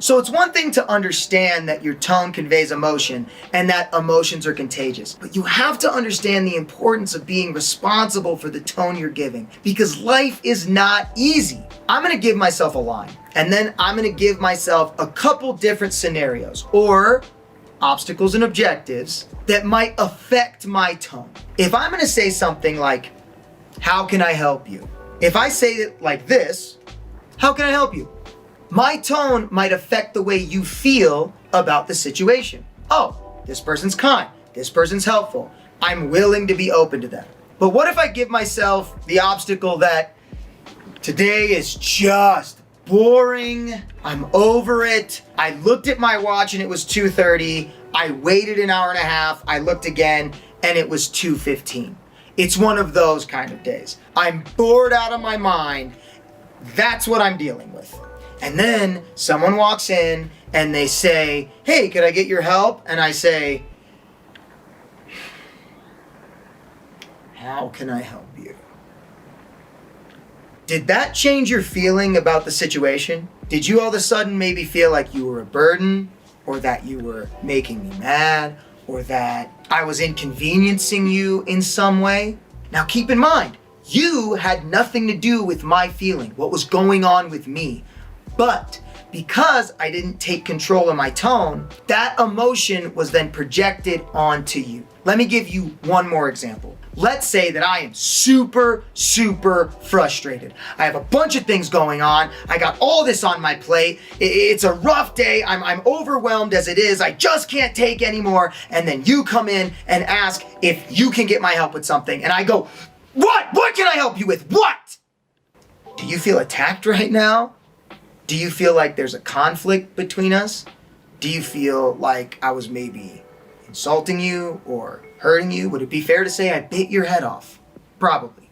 So it's one thing to understand that your tone conveys emotion and that emotions are contagious, but you have to understand the importance of being responsible for the tone you're giving, because life is not easy. I'm gonna give myself a line, and then I'm gonna give myself a couple different scenarios or obstacles and objectives that might affect my tone. If I'm gonna say something like, how can I help you? If I say it like this, how can I help you? My tone might affect the way you feel about the situation. Oh, this person's kind, this person's helpful, I'm willing to be open to them. But what if I give myself the obstacle that today is just boring, I'm over it, I looked at my watch and it was 2:30, I waited an hour and a half, I looked again and it was 2:15. It's one of those kind of days. I'm bored out of my mind. That's what I'm dealing with. And then someone walks in and they say, hey, could I get your help? And I say, how can I help you? Did that change your feeling about the situation? Did you all of a sudden maybe feel like you were a burden, or that you were making me mad, or that I was inconveniencing you in some way? Now keep in mind, you had nothing to do with my feeling, what was going on with me. But because I didn't take control of my tone, that emotion was then projected onto you. Let me give you one more example. Let's say that I am super frustrated. I have a bunch of things going on. I got all this on my plate. It's a rough day. I'm overwhelmed as it is. I just can't take anymore. And then you come in and ask if you can get my help with something. And I go, what? What can I help you with? What? Do you feel attacked right now? Do you feel like there's a conflict between us? Do you feel like I was maybe insulting you or hurting you? Would it be fair to say I bit your head off? Probably.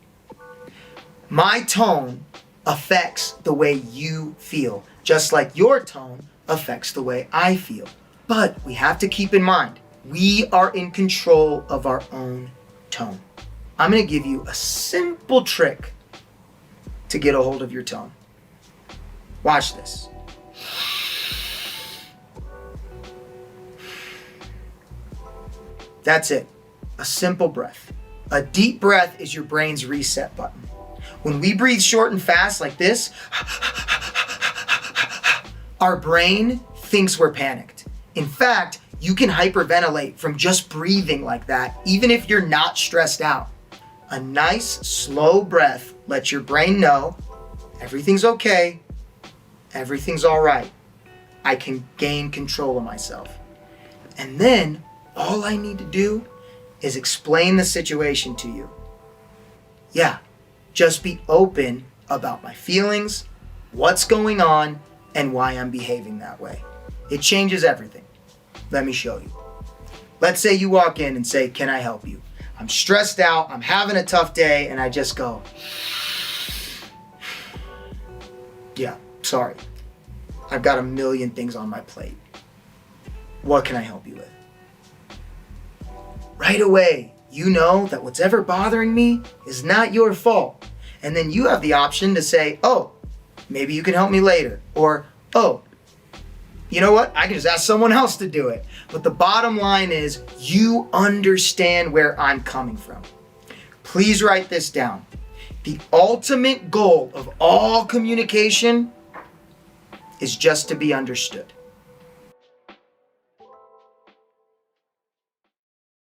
My tone affects the way you feel, just like your tone affects the way I feel. But we have to keep in mind, we are in control of our own tone. I'm gonna give you a simple trick to get a hold of your tone. Watch this. That's it. A simple breath. A deep breath is your brain's reset button. When we breathe short and fast like this, our brain thinks we're panicked. In fact, you can hyperventilate from just breathing like that, even if you're not stressed out. A nice, slow breath lets your brain know everything's okay, everything's all right. I can gain control of myself. And then all I need to do is explain the situation to you. Yeah, just be open about my feelings, what's going on, and why I'm behaving that way. It changes everything. Let me show you. Let's say you walk in and say, can I help you? I'm stressed out, I'm having a tough day, and I just go, yeah, sorry. I've got a million things on my plate. What can I help you with? Right away, you know that what's ever bothering me is not your fault. And then you have the option to say, oh, maybe you can help me later. Or, oh, you know what? I can just ask someone else to do it. But the bottom line is you understand where I'm coming from. Please write this down. The ultimate goal of all communication is just to be understood.